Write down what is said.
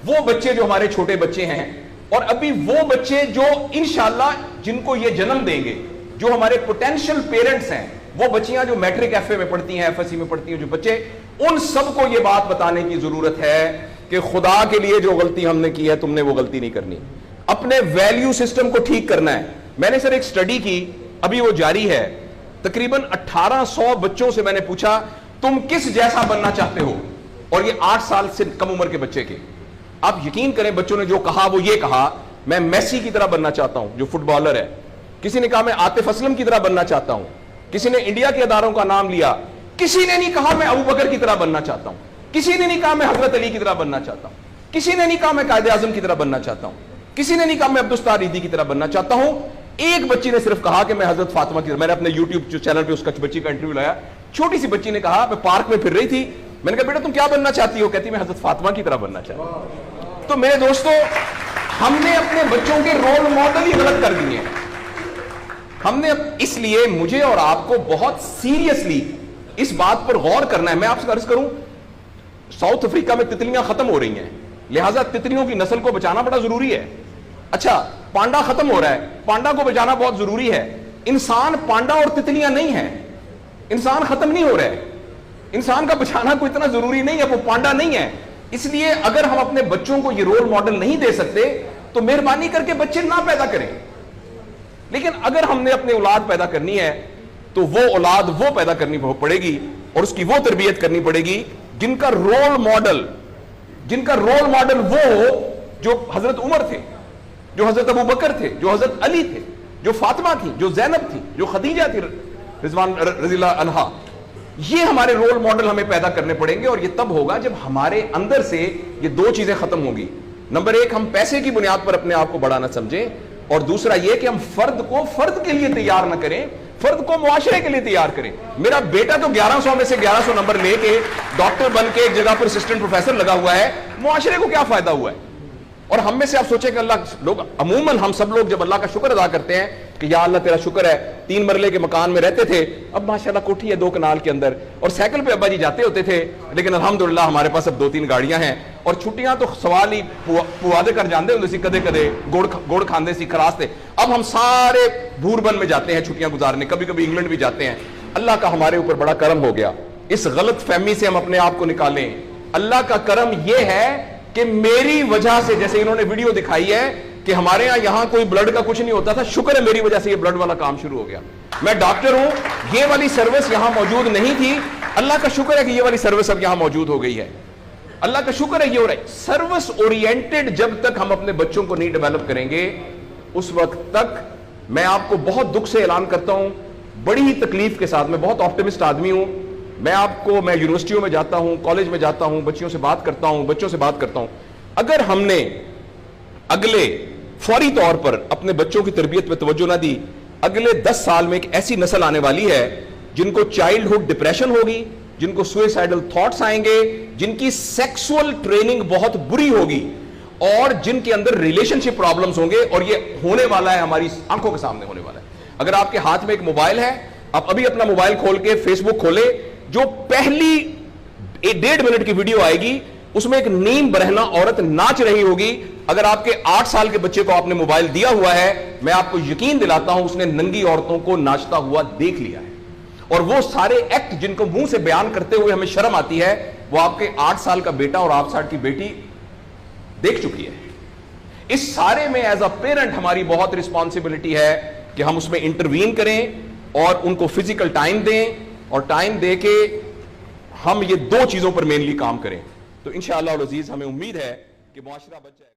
وہ بچے جو ہمارے چھوٹے بچے ہیں اور ابھی وہ بچے جو انشاءاللہ جن کو یہ جنم دیں گے، جو ہمارے پوٹینشل پیرنٹس ہیں، وہ بچیاں جو میٹرک ایف اے میں پڑھتی ہیں، ایف ایس سی میں پڑھتی ہیں، جو بچے، ان سب کو یہ بات بتانے کی ضرورت ہے کہ خدا کے لیے جو غلطی ہم نے کی ہے تم نے وہ غلطی نہیں کرنی، اپنے ویلیو سسٹم کو ٹھیک کرنا ہے۔ میں نے سر ایک سٹڈی کی، ابھی وہ جاری ہے، تقریباً 1800 بچوں سے میں نے پوچھا تم کس جیسا بننا چاہتے ہو، اور یہ 8 سال سے کم عمر کے بچے کے۔ آپ یقین کریں بچوں نے جو کہا وہ یہ کہا میں میسی کی طرح بننا چاہتا ہوں جو فٹ بالر ہے، کسی نے کہا میں عاطف اسلم کی طرح بننا چاہتا ہوں، کسی نے انڈیا کے اداروں کا نام لیا، کسی نے نہیں کہا میں ابو بکر کی طرح بننا چاہتا ہوں، کسی نے نہیں کہا میں حضرت علی کی طرح بننا چاہتا ہوں، کسی نے نہیں کہا میں قائد اعظم کی طرح بننا چاہتا ہوں، کسی نے نہیں کہا میں عبدالستار ریدی کی طرح بننا چاہتا ہوں۔ ایک بچی نے صرف کہا کہ میں حضرت فاطمہ کی طرح۔ میں نے اپنے یوٹیوب چینل پہ اس کا بچی کا انٹرویو لایا، چھوٹی سی بچی نے کہا میں پارک میں پھر رہی تھی، میں نے کہا بیٹا تم کیا بننا چاہتی ہو؟ کہتی میں حضرت فاطمہ کی طرح بننا چاہتی ہوں۔ تو میرے دوستو، ہم نے اپنے بچوں کے رول ماڈل ہی غلط کر دیے ہیں۔ ہم نے اس لیے مجھے اور آپ کو بہت سیریسلی اس بات پر غور کرنا ہے۔ میں آپ سے عرض کروں، ساؤتھ افریقہ میں تتلیاں ختم ہو رہی ہیں، لہٰذا تتلیوں کی نسل کو بچانا بڑا ضروری ہے۔ اچھا، پانڈا ختم ہو رہا ہے، پانڈا کو بچانا بہت ضروری ہے۔ انسان پانڈا اور تتلیاں نہیں ہیں، انسان ختم نہیں ہو رہا ہے، انسان کا بچانا کوئی اتنا ضروری نہیں ہے، وہ پانڈا نہیں ہے۔ اس لیے اگر ہم اپنے بچوں کو یہ رول ماڈل نہیں دے سکتے تو مہربانی کر کے بچے نہ پیدا کریں۔ لیکن اگر ہم نے اپنی اولاد پیدا کرنی ہے تو وہ اولاد وہ پیدا کرنی پڑے گی اور اس کی وہ تربیت کرنی پڑے گی جن کا رول ماڈل وہ ہو جو حضرت عمر تھے، جو حضرت ابو بکر تھے، جو حضرت علی تھے، جو فاطمہ تھی، جو زینب تھی، جو خدیجہ تھی رضوان رضی اللہ عنہا۔ یہ ہمارے رول ماڈل ہمیں پیدا کرنے پڑیں گے، اور یہ تب ہوگا جب ہمارے اندر سے یہ دو چیزیں ختم ہوں گی۔ نمبر ایک، ہم پیسے کی بنیاد پر اپنے آپ کو بڑا نہ سمجھیں، اور دوسرا یہ کہ ہم فرد کو فرد کے لیے تیار نہ کریں، فرد کو معاشرے کے لیے تیار کریں۔ میرا بیٹا تو 1100 میں سے 1100 نمبر لے کے ڈاکٹر بن کے ایک جگہ پر اسسٹنٹ پروفیسر لگا ہوا ہے، معاشرے کو کیا فائدہ ہوا ہے؟ اور ہم میں سے آپ سوچیں کہ عموماً ہم سب لوگ جب اللہ کا شکر ادا کرتے ہیں کہ یا اللہ تیرا شکر ہے، 3 مرلے کے مکان میں رہتے تھے، اب ماشاءاللہ کوٹھی ہے 2 کنال کے اندر، اور سائیکل پہ ابا جی جاتے ہوتے تھے، لیکن الحمدللہ ہمارے پاس اب 2-3 گاڑیاں ہیں، اور چھٹیاں تو سوال ہی پوادے کر جاندے ہوتے سی، کدے کدے گوڑ کھاندے سی، کھراستے۔ اب ہم سارے بھوربن میں جاتے ہیں چھٹیاں گزارنے، کبھی کبھی انگلینڈ بھی جاتے ہیں۔ اللہ کا ہمارے اوپر بڑا کرم ہو گیا، اس غلط فہمی سے ہم اپنے آپ کو نکالیں۔ اللہ کا کرم یہ ہے کہ میری وجہ سے، جیسے انہوں نے ویڈیو دکھائی ہے کہ ہمارے یہاں کوئی بلڈ کا کچھ نہیں ہوتا تھا، شکر ہے میری وجہ سے یہ بلڈ والا کام شروع ہو گیا۔ میں ڈاکٹر ہوں، یہ والی سروس یہاں موجود نہیں تھی، اللہ کا شکر ہے کہ یہ والی سروس اب یہاں موجود ہو گئی ہے۔ اللہ کا شکر ہے یہ ہو رہا ہے۔ سروس اورینٹڈ جب تک ہم اپنے بچوں کو نہیں ڈیولپ کریں گے، اس وقت تک میں آپ کو بہت دکھ سے اعلان کرتا ہوں، بڑی ہی تکلیف کے ساتھ، میں بہت آپٹمسٹ آدمی ہوں، میں یونیورسٹیوں میں جاتا ہوں، کالج میں جاتا ہوں، بچوں سے بات کرتا ہوں، اگر ہم نے اگلے فوری طور پر اپنے بچوں کی تربیت پہ توجہ نہ دی، اگلے 10 سال میں ایک ایسی نسل آنے والی ہے جن کو چائلڈہڈ ڈپریشن ہوگی، جن کو سوئسائڈل تھاٹس آئیں گے، جن کی سیکسول ٹریننگ بہت بری ہوگی، اور جن کے اندر ریلیشن شپ پرابلمز ہوں گے، اور یہ ہونے والا ہے، ہماری آنکھوں کے سامنے ہونے والا ہے۔ اگر آپ کے ہاتھ میں ایک موبائل ہے، آپ ابھی اپنا موبائل کھول کے فیس بک کھولے، جو پہلی 1.5 منٹ کی ویڈیو آئے گی اس میں ایک نیم برہنہ عورت ناچ رہی ہوگی۔ اگر آپ کے 8 سال کے بچے کو آپ نے موبائل دیا ہوا ہے، میں آپ کو یقین دلاتا ہوں اس نے ننگی عورتوں کو ناچتا ہوا دیکھ لیا ہے، اور وہ سارے ایکٹ جن کو منہ سے بیان کرتے ہوئے ہمیں شرم آتی ہے، وہ آپ کے 8 سال کا بیٹا اور 8 سال کی بیٹی دیکھ چکی ہے۔ اس سارے میں ایز اے پیرنٹ ہماری بہت رسپانسبلٹی ہے کہ ہم اس میں انٹروین کریں اور ان کو فزیکل ٹائم دیں، اور ٹائم دے کے ہم یہ 2 چیزوں پر مینلی کام کریں، تو انشاءاللہ العزیز ہمیں امید ہے کہ معاشرہ بچ جائے۔